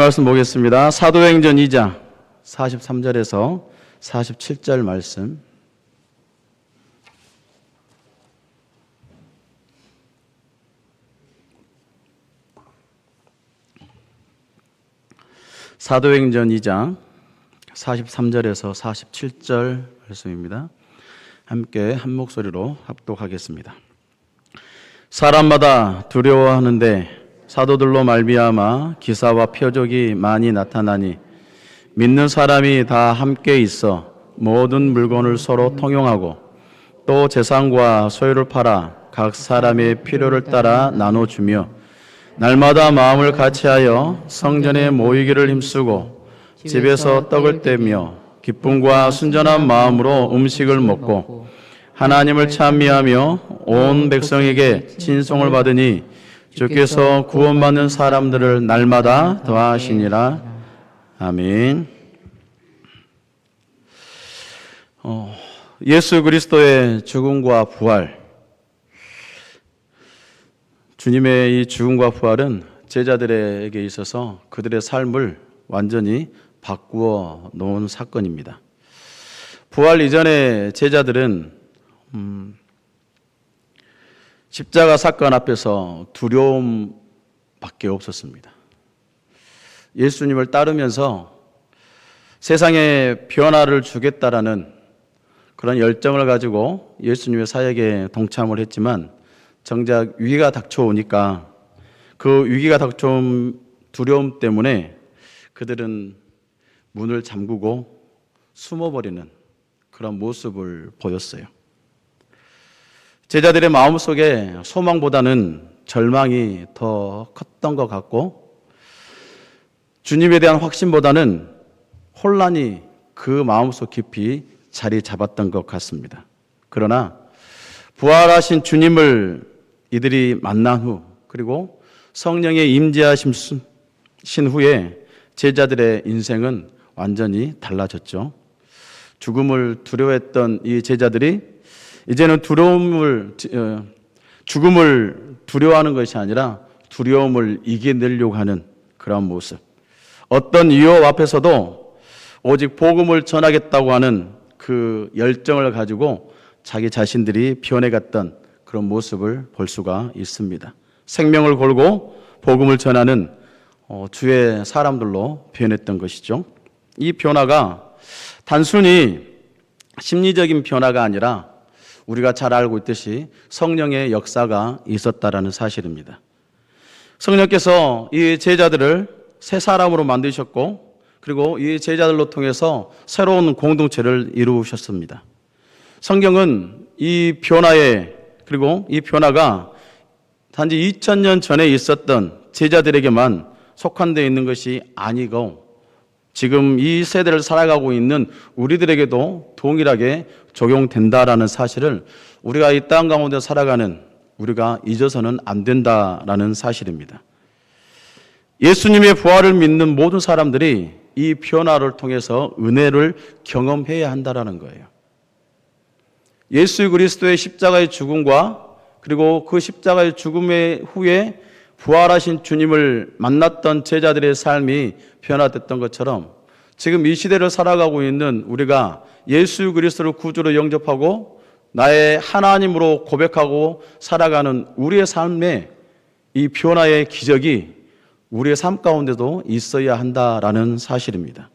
말씀 보겠습니다. 사도행전 2장 43절에서 47절 말씀. 사도행전 2장 43절에서 47절 말씀입니다. 함께 한 목소리로 합독하겠습니다. 사람마다 두려워하는데 사도들로 말미암아 기사와 표적이 많이 나타나니 믿는 사람이 다 함께 있어 모든 물건을 서로 통용하고 또 재산과 소유를 팔아 각 사람의 필요를 따라 나눠주며 날마다 마음을 같이하여 성전에 모이기를 힘쓰고 집에서 떡을 떼며 기쁨과 순전한 마음으로 음식을 먹고 하나님을 찬미하며 온 백성에게 친송을 받으니 주께서 구원받는 사람들을 날마다 더하시니라. 아멘. 예수 그리스도의 죽음과 부활, 주님의 이 죽음과 부활은 제자들에게 있어서 그들의 삶을 완전히 바꾸어 놓은 사건입니다. 부활 이전에 제자들은 십자가 사건 앞에서 두려움밖에 없었습니다. 예수님을 따르면서 세상에 변화를 주겠다라는 그런 열정을 가지고 예수님의 사역에 동참을 했지만 정작 위기가 닥쳐오니까 그 위기가 닥쳐온 두려움 때문에 그들은 문을 잠그고 숨어버리는 그런 모습을 보였어요. 제자들의 마음속에 소망보다는 절망이 더 컸던 것 같고 주님에 대한 확신보다는 혼란이 그 마음속 깊이 자리 잡았던 것 같습니다. 그러나 부활하신 주님을 이들이 만난 후 그리고 성령의 임재하신 후에 제자들의 인생은 완전히 달라졌죠. 죽음을 두려워했던 이 제자들이 이제는 죽음을 두려워하는 것이 아니라 두려움을 이겨내려고 하는 그런 모습. 어떤 위협 앞에서도 오직 복음을 전하겠다고 하는 그 열정을 가지고 자기 자신들이 변해갔던 그런 모습을 볼 수가 있습니다. 생명을 걸고 복음을 전하는 주의 사람들로 변했던 것이죠. 이 변화가 단순히 심리적인 변화가 아니라 우리가 잘 알고 있듯이 성령의 역사가 있었다라는 사실입니다. 성령께서 이 제자들을 새 사람으로 만드셨고 그리고 이 제자들로 통해서 새로운 공동체를 이루셨습니다. 성경은 이 변화에 그리고 이 변화가 단지 2000년 전에 있었던 제자들에게만 속한되어 있는 것이 아니고 지금 이 세대를 살아가고 있는 우리들에게도 동일하게 적용된다라는 사실을 우리가 이 땅 가운데 살아가는 우리가 잊어서는 안 된다라는 사실입니다. 예수님의 부활을 믿는 모든 사람들이 이 변화를 통해서 은혜를 경험해야 한다라는 거예요. 예수 그리스도의 십자가의 죽음과 그리고 그 십자가의 죽음의 후에 부활하신 주님을 만났던 제자들의 삶이 변화됐던 것처럼 지금 이 시대를 살아가고 있는 우리가 예수 그리스도를 구주로 영접하고 나의 하나님으로 고백하고 살아가는 우리의 삶에 이 변화의 기적이 우리의 삶 가운데도 있어야 한다라는 사실입니다.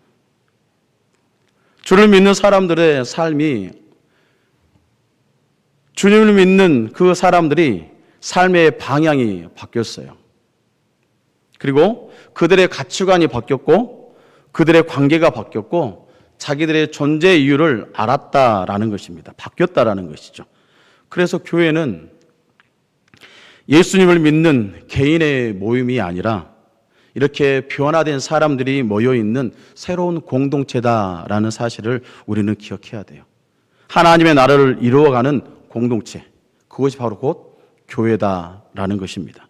주를 믿는 사람들의 삶이 주님을 믿는 그 사람들이 삶의 방향이 바뀌었어요. 그리고 그들의 가치관이 바뀌었고 그들의 관계가 바뀌었고 자기들의 존재 이유를 알았다라는 것입니다. 바뀌었다라는 것이죠. 그래서 교회는 예수님을 믿는 개인의 모임이 아니라 이렇게 변화된 사람들이 모여있는 새로운 공동체다라는 사실을 우리는 기억해야 돼요. 하나님의 나라를 이루어가는 공동체, 그것이 바로 곧 교회다라는 것입니다.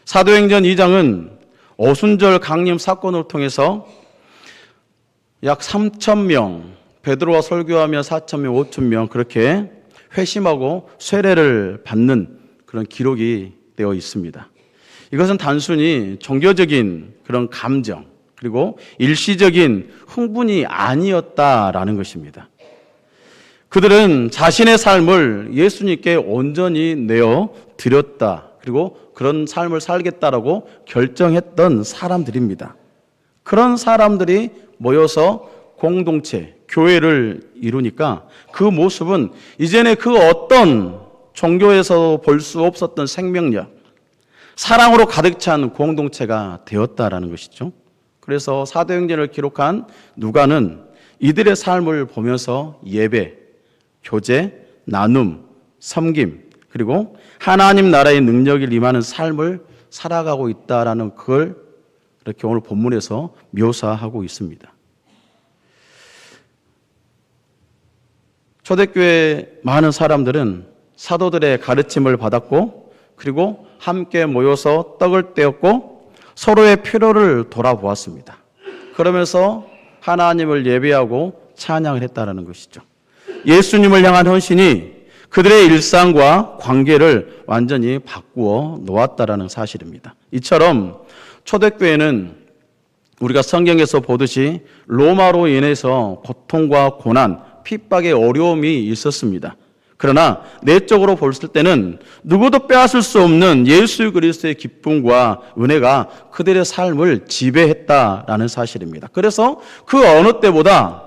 사도행전 2장은 오순절 강림 사건을 통해서 약 3,000명, 베드로와 설교하며 4,000명, 5,000명 그렇게 회심하고 세례를 받는 그런 기록이 되어 있습니다. 이것은 단순히 종교적인 그런 감정 그리고 일시적인 흥분이 아니었다라는 것입니다. 그들은 자신의 삶을 예수님께 온전히 내어 드렸다. 그리고 그런 삶을 살겠다라고 결정했던 사람들입니다. 그런 사람들이 모여서 공동체, 교회를 이루니까 그 모습은 이전에 그 어떤 종교에서 볼 수 없었던 생명력, 사랑으로 가득 찬 공동체가 되었다라는 것이죠. 그래서 사도행전을 기록한 누가는 이들의 삶을 보면서 예배, 교제, 나눔, 섬김, 그리고 하나님 나라의 능력이 임하는 삶을 살아가고 있다라는 그걸 이렇게 오늘 본문에서 묘사하고 있습니다. 초대교회 많은 사람들은 사도들의 가르침을 받았고 그리고 함께 모여서 떡을 떼었고 서로의 필요를 돌아보았습니다. 그러면서 하나님을 예배하고 찬양을 했다는 것이죠. 예수님을 향한 헌신이 그들의 일상과 관계를 완전히 바꾸어 놓았다는 사실입니다. 이처럼 초대교회는 우리가 성경에서 보듯이 로마로 인해서 고통과 고난, 핍박의 어려움이 있었습니다. 그러나 내적으로 봤을 때는 누구도 빼앗을 수 없는 예수 그리스도의 기쁨과 은혜가 그들의 삶을 지배했다라는 사실입니다. 그래서 그 어느 때보다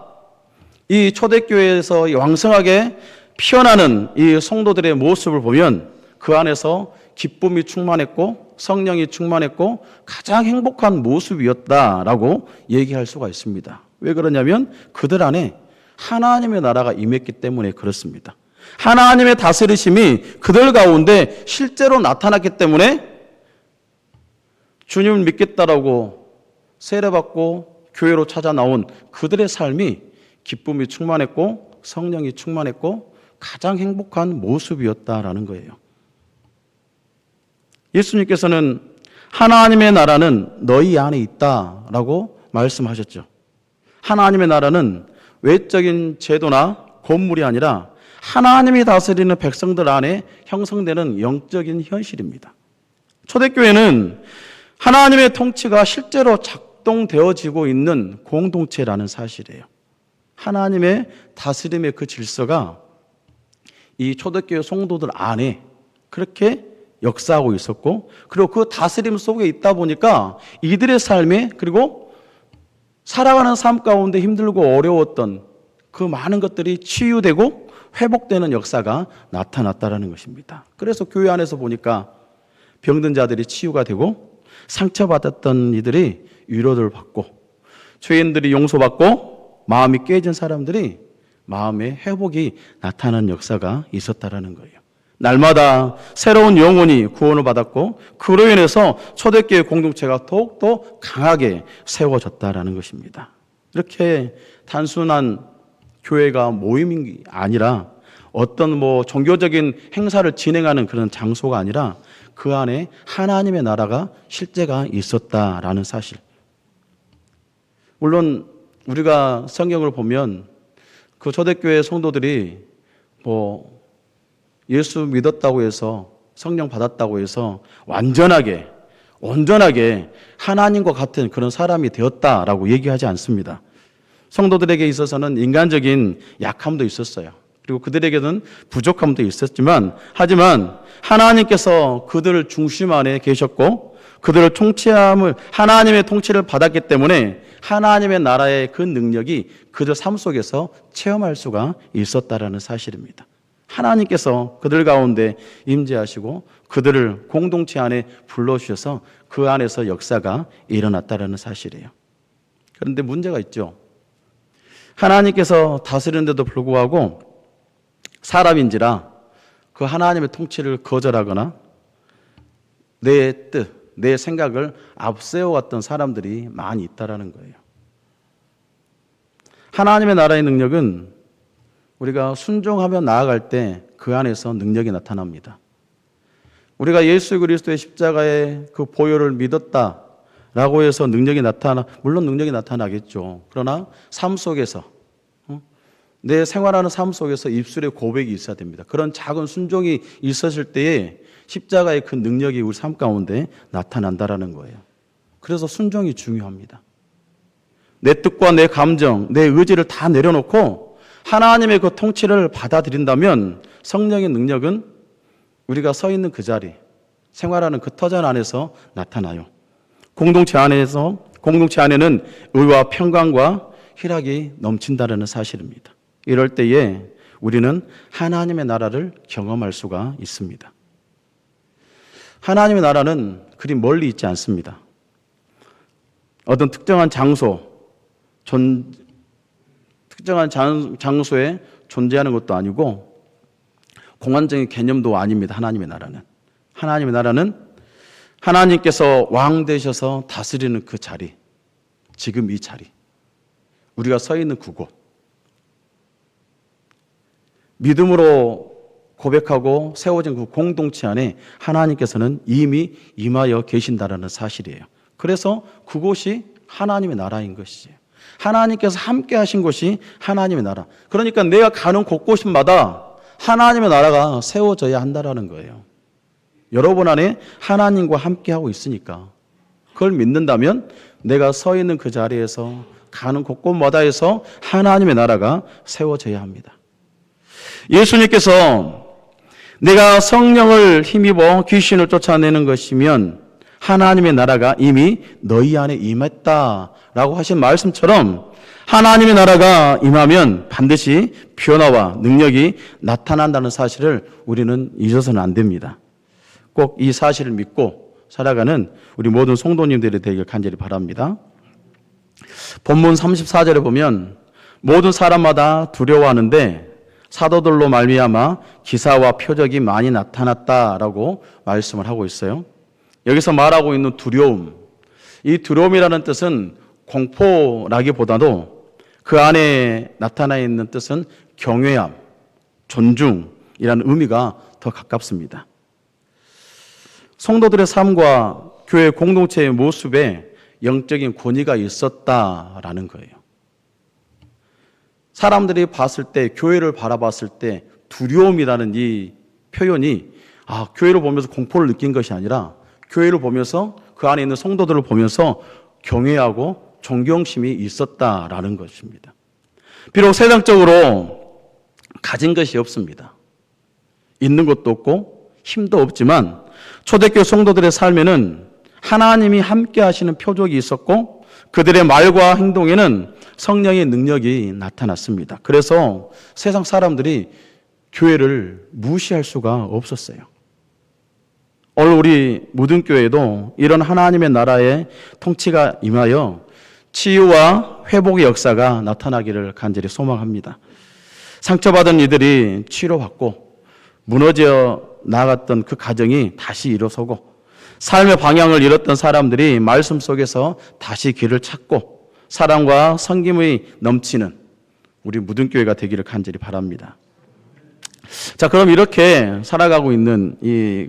이 초대교회에서 왕성하게 피어나는 이 성도들의 모습을 보면 그 안에서 기쁨이 충만했고 성령이 충만했고 가장 행복한 모습이었다라고 얘기할 수가 있습니다. 왜 그러냐면 그들 안에 하나님의 나라가 임했기 때문에 그렇습니다. 하나님의 다스리심이 그들 가운데 실제로 나타났기 때문에 주님을 믿겠다라고 세례받고 교회로 찾아 나온 그들의 삶이 기쁨이 충만했고 성령이 충만했고 가장 행복한 모습이었다라는 거예요. 예수님께서는 하나님의 나라는 너희 안에 있다라고 말씀하셨죠. 하나님의 나라는 외적인 제도나 건물이 아니라 하나님이 다스리는 백성들 안에 형성되는 영적인 현실입니다. 초대교회는 하나님의 통치가 실제로 작동되어지고 있는 공동체라는 사실이에요. 하나님의 다스림의 그 질서가 이 초대교회 성도들 안에 그렇게 역사하고 있었고 그리고 그 다스림 속에 있다 보니까 이들의 삶에 그리고 살아가는 삶 가운데 힘들고 어려웠던 그 많은 것들이 치유되고 회복되는 역사가 나타났다는 것입니다. 그래서 교회 안에서 보니까 병든 자들이 치유가 되고 상처받았던 이들이 위로를 받고 죄인들이 용서받고 마음이 깨진 사람들이 마음의 회복이 나타나는 역사가 있었다는 거예요. 날마다 새로운 영혼이 구원을 받았고 그로 인해서 초대교회 공동체가 더욱더 강하게 세워졌다는 것입니다. 이렇게 단순한 교회가 모임이 아니라 어떤 종교적인 행사를 진행하는 그런 장소가 아니라 그 안에 하나님의 나라가 실제가 있었다라는 사실. 물론 우리가 성경을 보면 그 초대교회 성도들이 예수 믿었다고 해서 성령 받았다고 해서 온전하게 하나님과 같은 그런 사람이 되었다라고 얘기하지 않습니다. 성도들에게 있어서는 인간적인 약함도 있었어요. 그리고 그들에게는 부족함도 있었지만 하지만 하나님께서 그들을 중심 안에 계셨고 그들을 하나님의 통치를 받았기 때문에 하나님의 나라의 그 능력이 그들 삶 속에서 체험할 수가 있었다라는 사실입니다. 하나님께서 그들 가운데 임재하시고 그들을 공동체 안에 불러주셔서 그 안에서 역사가 일어났다라는 사실이에요. 그런데 문제가 있죠. 하나님께서 다스리는데도 불구하고 사람인지라 그 하나님의 통치를 거절하거나 내 뜻, 내 생각을 앞세워왔던 사람들이 많이 있다라는 거예요. 하나님의 나라의 능력은 우리가 순종하며 나아갈 때 그 안에서 능력이 나타납니다. 우리가 예수 그리스도의 십자가의 그 보혈을 믿었다라고 해서 물론 능력이 나타나겠죠. 그러나 삶 속에서 내 생활하는 삶 속에서 입술에 고백이 있어야 됩니다. 그런 작은 순종이 있었을 때에 십자가의 그 능력이 우리 삶 가운데 나타난다라는 거예요. 그래서 순종이 중요합니다. 내 뜻과 내 감정, 내 의지를 다 내려놓고 하나님의 그 통치를 받아들인다면 성령의 능력은 우리가 서 있는 그 자리, 생활하는 그 터전 안에서 나타나요. 공동체 안에는 의와 평강과 희락이 넘친다는 사실입니다. 이럴 때에 우리는 하나님의 나라를 경험할 수가 있습니다. 하나님의 나라는 그리 멀리 있지 않습니다. 어떤 특정한 장소에 존재하는 것도 아니고 공간적인 개념도 아닙니다. 하나님의 나라는. 하나님의 나라는 하나님께서 왕 되셔서 다스리는 그 자리, 지금 이 자리, 우리가 서 있는 그곳, 믿음으로 고백하고 세워진 그 공동체 안에 하나님께서는 이미 임하여 계신다라는 사실이에요. 그래서 그곳이 하나님의 나라인 것이지. 하나님께서 함께 하신 곳이 하나님의 나라. 그러니까 내가 가는 곳곳마다 하나님의 나라가 세워져야 한다라는 거예요. 여러분 안에 하나님과 함께 하고 있으니까 그걸 믿는다면 내가 서 있는 그 자리에서 가는 곳곳마다에서 하나님의 나라가 세워져야 합니다. 예수님께서 내가 성령을 힘입어 귀신을 쫓아내는 것이면 하나님의 나라가 이미 너희 안에 임했다라고 하신 말씀처럼 하나님의 나라가 임하면 반드시 변화와 능력이 나타난다는 사실을 우리는 잊어서는 안 됩니다. 꼭 이 사실을 믿고 살아가는 우리 모든 성도님들이 되길 간절히 바랍니다. 본문 34절에 보면 모든 사람마다 두려워하는데 사도들로 말미암아 기사와 표적이 많이 나타났다라고 말씀을 하고 있어요. 여기서 말하고 있는 두려움, 이 두려움이라는 뜻은 공포라기보다도 그 안에 나타나 있는 뜻은 경외함, 존중이라는 의미가 더 가깝습니다. 성도들의 삶과 교회 공동체의 모습에 영적인 권위가 있었다라는 거예요. 사람들이 봤을 때, 교회를 바라봤을 때 두려움이라는 이 표현이 교회를 보면서 공포를 느낀 것이 아니라 교회를 보면서 그 안에 있는 성도들을 보면서 경외하고 존경심이 있었다라는 것입니다. 비록 세상적으로 가진 것이 없습니다. 있는 것도 없고 힘도 없지만 초대교회 성도들의 삶에는 하나님이 함께 하시는 표적이 있었고 그들의 말과 행동에는 성령의 능력이 나타났습니다. 그래서 세상 사람들이 교회를 무시할 수가 없었어요. 오늘 우리 무등교회도 이런 하나님의 나라의 통치가 임하여 치유와 회복의 역사가 나타나기를 간절히 소망합니다. 상처받은 이들이 치료받고 무너져 나갔던 그 가정이 다시 일어서고 삶의 방향을 잃었던 사람들이 말씀 속에서 다시 길을 찾고 사랑과 섬김이 넘치는 우리 무등교회가 되기를 간절히 바랍니다. 자, 그럼 이렇게 살아가고 있는 이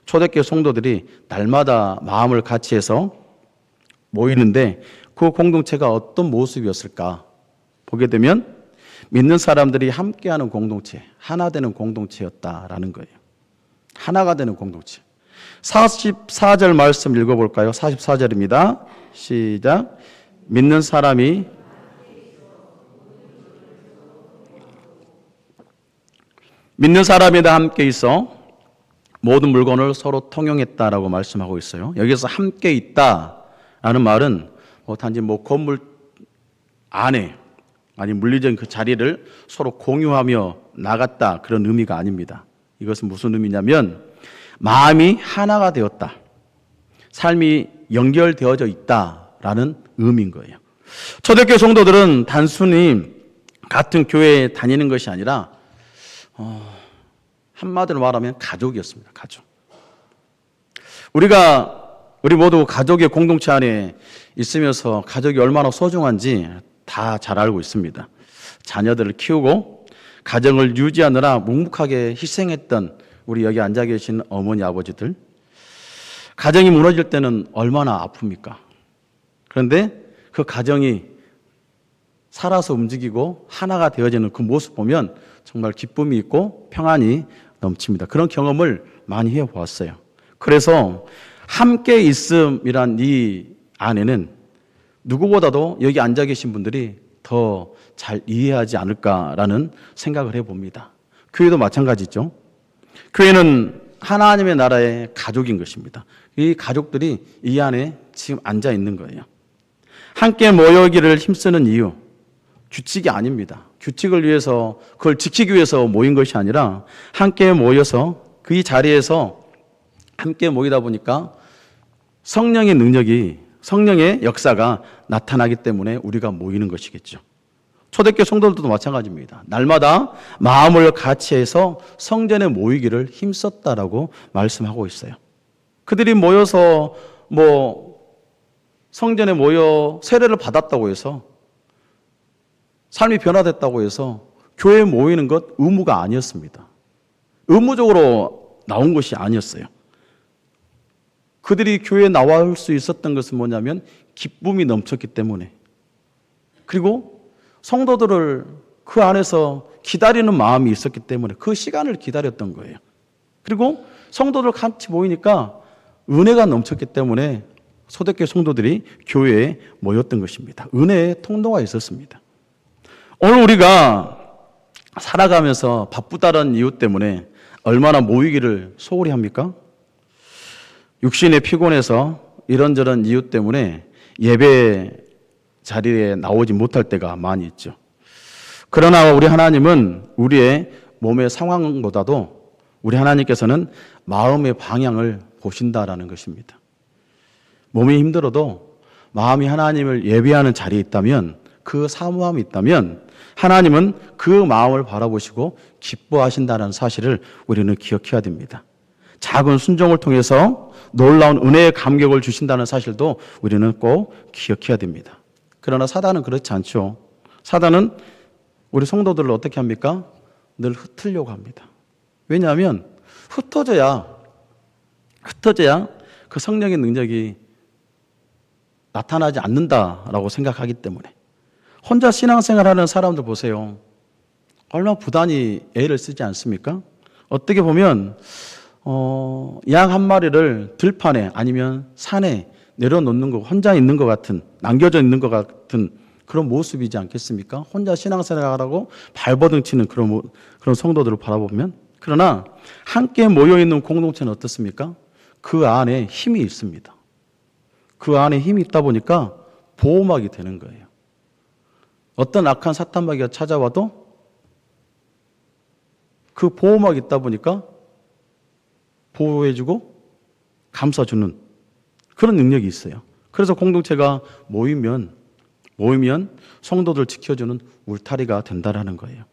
초대교회 성도들이 날마다 마음을 같이 해서 모이는데 그 공동체가 어떤 모습이었을까 보게 되면 믿는 사람들이 함께하는 공동체, 하나 되는 공동체였다라는 거예요. 하나가 되는 공동체. 44절 말씀 읽어볼까요? 44절입니다. 시작. 믿는 사람이 다 함께 있어 모든 물건을 서로 통용했다라고 말씀하고 있어요. 여기서 함께 있다라는 말은 단지 건물 안에 아니 물리적인 그 자리를 서로 공유하며 나갔다 그런 의미가 아닙니다. 이것은 무슨 의미냐면 마음이 하나가 되었다. 삶이 연결되어져 있다라는 의미인 거예요. 초대교회 성도들은 단순히 같은 교회에 다니는 것이 아니라 한마디로 말하면 가족이었습니다. 가족. 우리 모두 가족의 공동체 안에 있으면서 가족이 얼마나 소중한지 다 잘 알고 있습니다. 자녀들을 키우고 가정을 유지하느라 묵묵하게 희생했던 우리 여기 앉아 계신 어머니 아버지들, 가정이 무너질 때는 얼마나 아픕니까? 그런데 그 가정이 살아서 움직이고 하나가 되어지는 그 모습 보면 정말 기쁨이 있고 평안이 넘칩니다. 그런 경험을 많이 해보았어요. 그래서 함께 있음이란 이 안에는 누구보다도 여기 앉아 계신 분들이 더 잘 이해하지 않을까라는 생각을 해봅니다. 교회도 마찬가지죠. 교회는 하나님의 나라의 가족인 것입니다. 이 가족들이 이 안에 지금 앉아 있는 거예요. 함께 모여기를 힘쓰는 이유, 규칙이 아닙니다. 규칙을 위해서, 그걸 지키기 위해서 모인 것이 아니라 함께 모여서 그 자리에서 함께 모이다 보니까 성령의 능력이, 성령의 역사가 나타나기 때문에 우리가 모이는 것이겠죠. 초대교회 성도들도 마찬가지입니다. 날마다 마음을 같이 해서 성전에 모이기를 힘썼다라고 말씀하고 있어요. 그들이 모여서 성전에 모여 세례를 받았다고 해서 삶이 변화됐다고 해서 교회에 모이는 것 의무가 아니었습니다. 의무적으로 나온 것이 아니었어요. 그들이 교회에 나올 수 있었던 것은 뭐냐면 기쁨이 넘쳤기 때문에, 그리고 성도들을 그 안에서 기다리는 마음이 있었기 때문에 그 시간을 기다렸던 거예요. 그리고 성도들 같이 모이니까 은혜가 넘쳤기 때문에 초대교회 성도들이 교회에 모였던 것입니다. 은혜의 통로가 있었습니다. 오늘 우리가 살아가면서 바쁘다는 이유 때문에 얼마나 모이기를 소홀히 합니까? 육신의 피곤해서 이런저런 이유 때문에 예배 자리에 나오지 못할 때가 많이 있죠. 그러나 우리 하나님은 우리의 몸의 상황보다도 우리 하나님께서는 마음의 방향을 보신다라는 것입니다. 몸이 힘들어도 마음이 하나님을 예배하는 자리에 있다면, 그 사모함이 있다면 하나님은 그 마음을 바라보시고 기뻐하신다는 사실을 우리는 기억해야 됩니다. 작은 순종을 통해서 놀라운 은혜의 감격을 주신다는 사실도 우리는 꼭 기억해야 됩니다. 그러나 사단은 그렇지 않죠. 사단은 우리 성도들을 어떻게 합니까? 늘 흩으려고 합니다. 왜냐하면 흩어져야 그 성령의 능력이 나타나지 않는다라고 생각하기 때문에. 혼자 신앙생활하는 사람들 보세요. 얼마나 부단히 애를 쓰지 않습니까? 어떻게 보면 양 한 마리를 들판에 아니면 산에 내려놓는 거, 혼자 있는 것 같은, 남겨져 있는 것 같은 그런 모습이지 않겠습니까? 혼자 신앙생활하고 발버둥 치는 그런 성도들을 바라보면. 그러나 함께 모여있는 공동체는 어떻습니까? 그 안에 힘이 있습니다. 그 안에 힘이 있다 보니까 보호막이 되는 거예요. 어떤 악한 사탄마귀가 찾아와도 그 보호막이 있다 보니까 보호해주고 감싸주는 그런 능력이 있어요. 그래서 공동체가 모이면 성도들 지켜주는 울타리가 된다라는 거예요.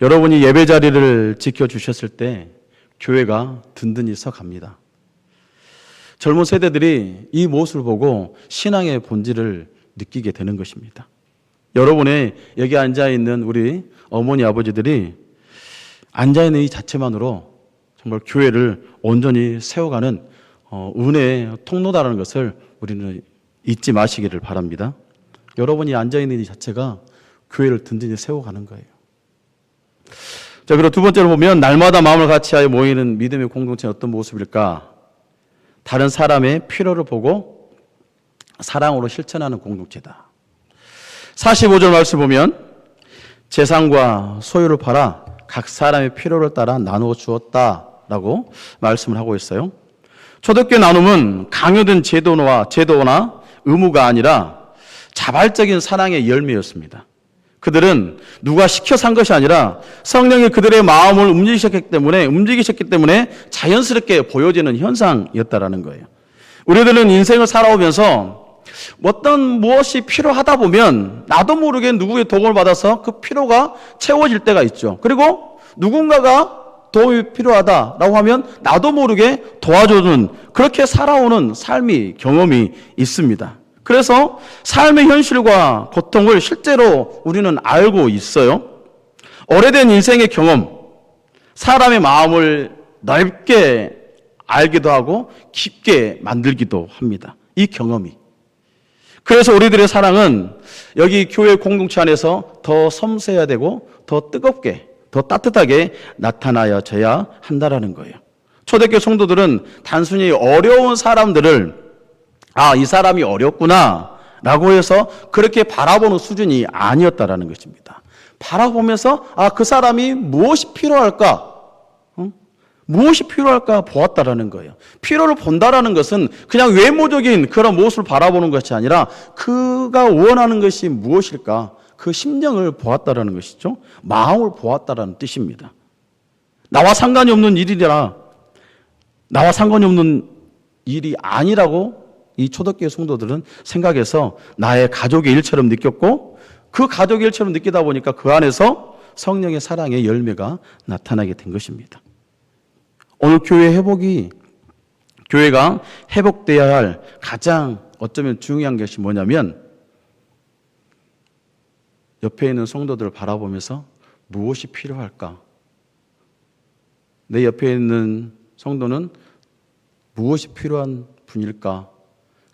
여러분이 예배 자리를 지켜주셨을 때 교회가 든든히 서갑니다. 젊은 세대들이 이 모습을 보고 신앙의 본질을 느끼게 되는 것입니다. 여러분의 여기 앉아있는 우리 어머니 아버지들이 앉아있는 이 자체만으로 정말 교회를 온전히 세워가는 은혜의 통로다라는 것을 우리는 잊지 마시기를 바랍니다. 여러분이 앉아있는 이 자체가 교회를 든든히 세워가는 거예요. 자, 그리고 두 번째로 보면 날마다 마음을 같이하여 모이는 믿음의 공동체는 어떤 모습일까? 다른 사람의 필요를 보고 사랑으로 실천하는 공동체다. 45절 말씀 보면 재산과 소유를 팔아 각 사람의 필요를 따라 나누어 주었다라고 말씀을 하고 있어요. 초대교회 나눔은 강요된 제도나 의무가 아니라 자발적인 사랑의 열매였습니다. 그들은 누가 시켜서 한 것이 아니라 성령이 그들의 마음을 움직이셨기 때문에 자연스럽게 보여지는 현상이었다라는 거예요. 우리들은 인생을 살아오면서 무엇이 필요하다 보면 나도 모르게 누구의 도움을 받아서 그 필요가 채워질 때가 있죠. 그리고 누군가가 도움이 필요하다라고 하면 나도 모르게 도와주는, 그렇게 살아오는 삶이, 경험이 있습니다. 그래서 삶의 현실과 고통을 실제로 우리는 알고 있어요. 오래된 인생의 경험, 사람의 마음을 넓게 알기도 하고 깊게 만들기도 합니다. 이 경험이. 그래서 우리들의 사랑은 여기 교회 공동체 안에서 더 섬세해야 되고 더 뜨겁게, 더 따뜻하게 나타나야져야 한다라는 거예요. 초대교회 성도들은 단순히 어려운 사람들을 이 사람이 어렵구나 라고 해서 그렇게 바라보는 수준이 아니었다라는 것입니다. 바라보면서 그 사람이 무엇이 필요할까? 무엇이 필요할까 보았다라는 거예요. 필요를 본다라는 것은 그냥 외모적인 그런 모습을 바라보는 것이 아니라 그가 원하는 것이 무엇일까? 그 심령을 보았다라는 것이죠. 마음을 보았다라는 뜻입니다. 나와 상관이 없는 일이라, 나와 상관이 없는 일이 아니라고 이 초대교회 성도들은 생각해서 나의 가족의 일처럼 느꼈고, 그 가족의 일처럼 느끼다 보니까 그 안에서 성령의 사랑의 열매가 나타나게 된 것입니다. 오늘 교회가 회복되어야 할 가장 어쩌면 중요한 것이 뭐냐면, 옆에 있는 성도들을 바라보면서 무엇이 필요할까? 내 옆에 있는 성도는 무엇이 필요한 분일까?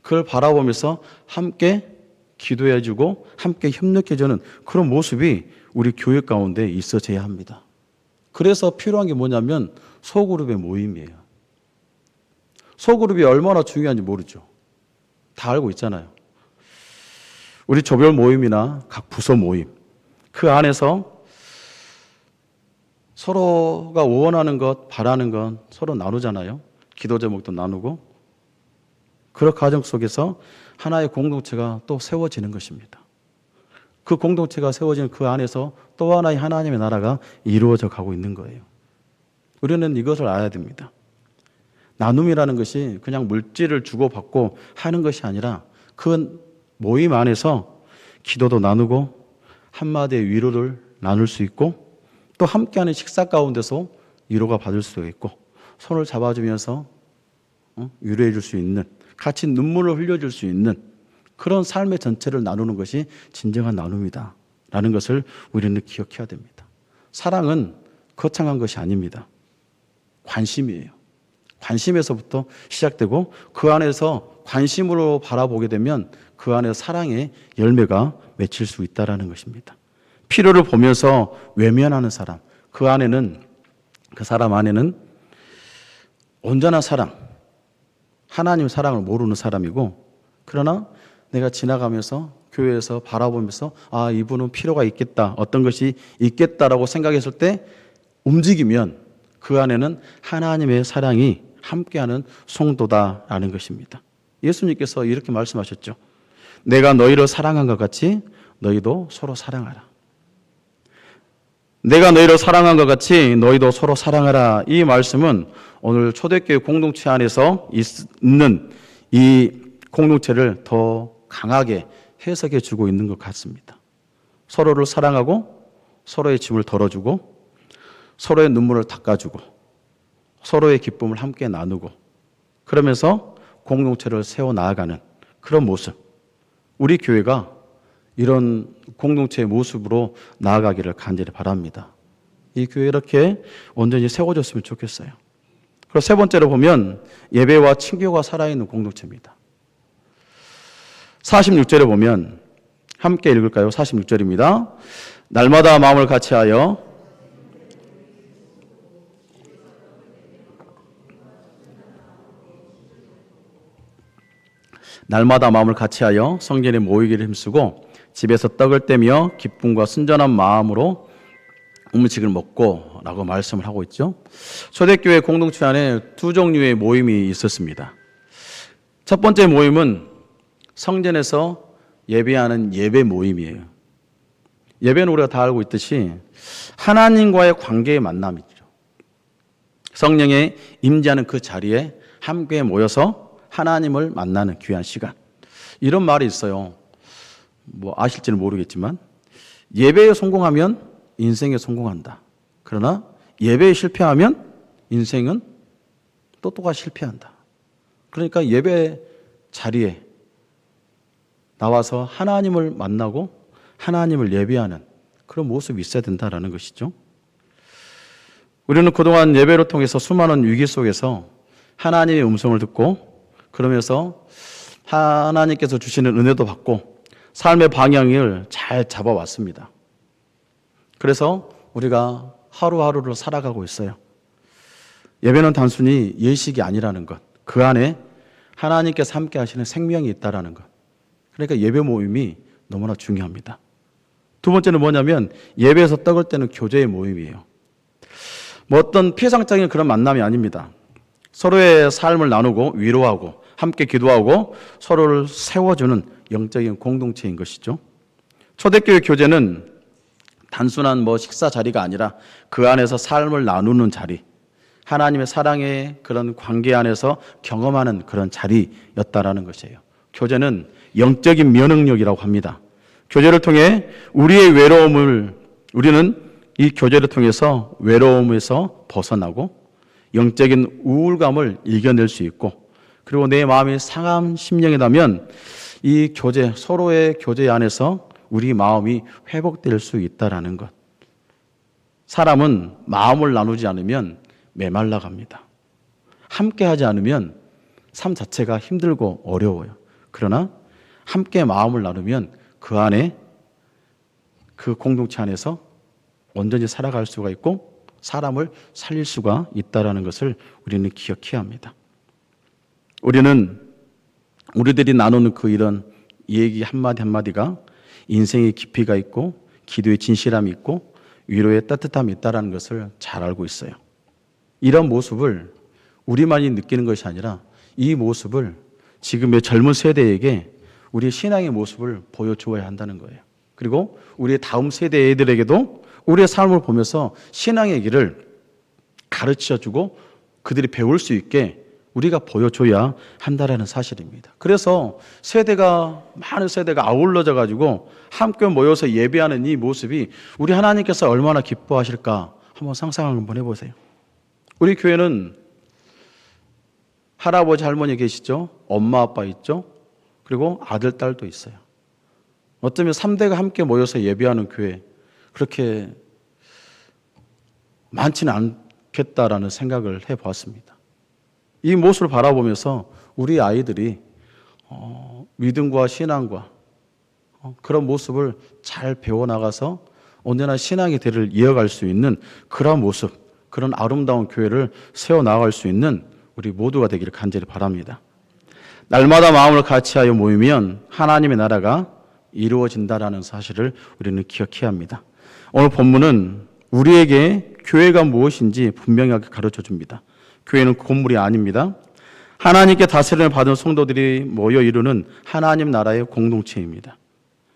그걸 바라보면서 함께 기도해주고 함께 협력해주는 그런 모습이 우리 교회 가운데 있어져야 합니다. 그래서 필요한 게 뭐냐면 소그룹의 모임이에요. 소그룹이 얼마나 중요한지 모르죠. 다 알고 있잖아요. 우리 조별 모임이나 각 부서 모임, 그 안에서 서로가 원하는 것, 바라는 것 서로 나누잖아요. 기도 제목도 나누고. 그런 과정 속에서 하나의 공동체가 또 세워지는 것입니다. 그 공동체가 세워지는 그 안에서 또 하나의 하나님의 나라가 이루어져 가고 있는 거예요. 우리는 이것을 알아야 됩니다. 나눔이라는 것이 그냥 물질을 주고받고 하는 것이 아니라 그 모임 안에서 기도도 나누고 한마디의 위로를 나눌 수 있고 또 함께하는 식사 가운데서 위로가 받을 수 있고 손을 잡아주면서 위로해 줄 수 있는, 같이 눈물을 흘려줄 수 있는 그런 삶의 전체를 나누는 것이 진정한 나눔이다 라는 것을 우리는 기억해야 됩니다. 사랑은 거창한 것이 아닙니다. 관심이에요. 관심에서부터 시작되고 그 안에서 관심으로 바라보게 되면 그 안에 사랑의 열매가 맺힐 수 있다는 것입니다. 필요를 보면서 외면하는 사람, 그 사람 안에는 온전한 사랑, 하나님 사랑을 모르는 사람이고, 그러나 내가 지나가면서 교회에서 바라보면서 이분은 필요가 있겠다, 어떤 것이 있겠다라고 생각했을 때 움직이면 그 안에는 하나님의 사랑이 함께하는 성도다라는 것입니다. 예수님께서 이렇게 말씀하셨죠. 내가 너희를 사랑한 것 같이 너희도 서로 사랑하라. 내가 너희를 사랑한 것 같이 너희도 서로 사랑하라. 이 말씀은 오늘 초대교회 공동체 안에서 있는 이 공동체를 더 강하게 해석해 주고 있는 것 같습니다. 서로를 사랑하고 서로의 짐을 덜어주고 서로의 눈물을 닦아주고 서로의 기쁨을 함께 나누고 그러면서 공동체를 세워나가는 그런 모습, 우리 교회가 이런 공동체의 모습으로 나아가기를 간절히 바랍니다. 이 교회 이렇게 온전히 세워졌으면 좋겠어요. 그리고 세 번째로 보면 예배와 친교가 살아있는 공동체입니다. 46절에 보면 함께 읽을까요? 46절입니다. 날마다 마음을 같이하여 성전에 모이기를 힘쓰고 집에서 떡을 떼며 기쁨과 순전한 마음으로 음식을 먹고 라고 말씀을 하고 있죠. 초대교회 공동체 안에 두 종류의 모임이 있었습니다. 첫 번째 모임은 성전에서 예배하는 예배 모임이에요. 예배는 우리가 다 알고 있듯이 하나님과의 관계의 만남이죠. 성령의 임재하는 그 자리에 함께 모여서 하나님을 만나는 귀한 시간. 이런 말이 있어요. 아실지는 모르겠지만 예배에 성공하면 인생에 성공한다. 그러나 예배에 실패하면 인생은 똑똑하게 실패한다. 그러니까 예배 자리에 나와서 하나님을 만나고 하나님을 예배하는 그런 모습이 있어야 된다는 것이죠. 우리는 그동안 예배를 통해서 수많은 위기 속에서 하나님의 음성을 듣고 그러면서 하나님께서 주시는 은혜도 받고 삶의 방향을 잘 잡아왔습니다. 그래서 우리가 하루하루를 살아가고 있어요. 예배는 단순히 예식이 아니라는 것, 그 안에 하나님께서 함께 하시는 생명이 있다는 것. 그러니까 예배 모임이 너무나 중요합니다. 두 번째는 뭐냐면 예배에서 떡을 떼는 교제의 모임이에요. 뭐 어떤 피상적인 그런 만남이 아닙니다. 서로의 삶을 나누고 위로하고 함께 기도하고 서로를 세워주는 영적인 공동체인 것이죠. 초대교회 교제는 단순한 뭐 식사 자리가 아니라 그 안에서 삶을 나누는 자리, 하나님의 사랑의 그런 관계 안에서 경험하는 그런 자리였다라는 것이에요. 교제는 영적인 면역력이라고 합니다. 교제를 통해 우리는 이 교제를 통해서 외로움에서 벗어나고 영적인 우울감을 이겨낼 수 있고, 그리고 내 마음이 상한 심령이라면 이 교제, 서로의 교제 안에서 우리 마음이 회복될 수 있다라는 것. 사람은 마음을 나누지 않으면 메말라 갑니다. 함께 하지 않으면 삶 자체가 힘들고 어려워요. 그러나 함께 마음을 나누면 그 안에, 그 공동체 안에서 온전히 살아갈 수가 있고 사람을 살릴 수가 있다는 것을 우리는 기억해야 합니다. 우리들이 나누는 그 이런 얘기 한마디 한마디가 인생의 깊이가 있고 기도의 진실함이 있고 위로의 따뜻함이 있다는 것을 잘 알고 있어요. 이런 모습을 우리만이 느끼는 것이 아니라 이 모습을 지금의 젊은 세대에게 우리의 신앙의 모습을 보여주어야 한다는 거예요. 그리고 우리의 다음 세대 애들에게도 우리의 삶을 보면서 신앙의 길을 가르쳐주고 그들이 배울 수 있게 우리가 보여줘야 한다는 사실입니다. 그래서 많은 세대가 아울러져 가지고 함께 모여서 예배하는 이 모습이 우리 하나님께서 얼마나 기뻐하실까 한번 상상 한번 해보세요. 우리 교회는 할아버지 할머니 계시죠? 엄마 아빠 있죠? 그리고 아들 딸도 있어요. 어쩌면 3대가 함께 모여서 예배하는 교회, 그렇게 많지는 않겠다라는 생각을 해보았습니다. 이 모습을 바라보면서 우리 아이들이 믿음과 신앙과 그런 모습을 잘 배워나가서 언제나 신앙의 대를 이어갈 수 있는 그런 모습, 그런 아름다운 교회를 세워나갈 수 있는 우리 모두가 되기를 간절히 바랍니다. 날마다 마음을 같이하여 모이면 하나님의 나라가 이루어진다라는 사실을 우리는 기억해야 합니다. 오늘 본문은 우리에게 교회가 무엇인지 분명하게 가르쳐 줍니다. 교회는 건물이 아닙니다. 하나님께 다스림을 받은 성도들이 모여 이루는 하나님 나라의 공동체입니다.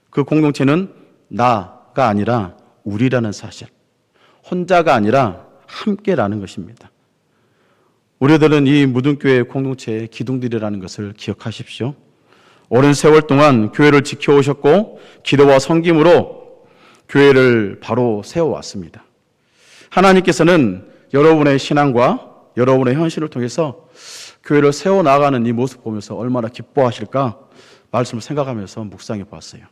그 공동체는 나가 아니라 우리라는 사실, 혼자가 아니라 함께라는 것입니다. 우리들은 이 무등교회 공동체의 기둥들이라는 것을 기억하십시오. 오랜 세월 동안 교회를 지켜오셨고 기도와 섬김으로 교회를 바로 세워왔습니다. 하나님께서는 여러분의 신앙과 여러분의 현실을 통해서 교회를 세워나가는 이 모습 보면서 얼마나 기뻐하실까 말씀을 생각하면서 묵상해 보았어요.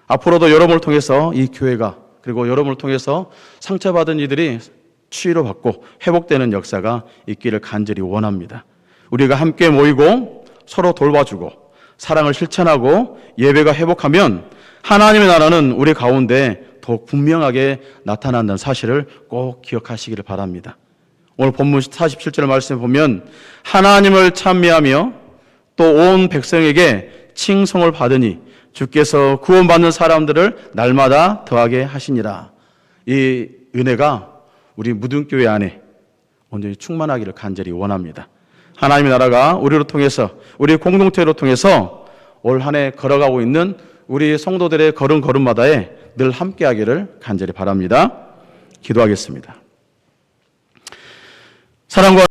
앞으로도 여러분을 통해서 이 교회가, 그리고 여러분을 통해서 상처받은 이들이 치유받고 회복되는 역사가 있기를 간절히 원합니다. 우리가 함께 모이고 서로 돌봐주고 사랑을 실천하고 예배가 회복하면 하나님의 나라는 우리 가운데 더욱 분명하게 나타난다는 사실을 꼭 기억하시기를 바랍니다. 오늘 본문 47절 말씀에 보면 하나님을 찬미하며 또 온 백성에게 칭송을 받으니 주께서 구원받는 사람들을 날마다 더하게 하시니라. 이 은혜가 우리 무등교회 안에 온전히 충만하기를 간절히 원합니다. 하나님의 나라가 우리를 통해서, 우리 공동체로 통해서 올 한 해 걸어가고 있는 우리 성도들의 걸음걸음마다에 늘 함께하기를 간절히 바랍니다. 기도하겠습니다. 사랑과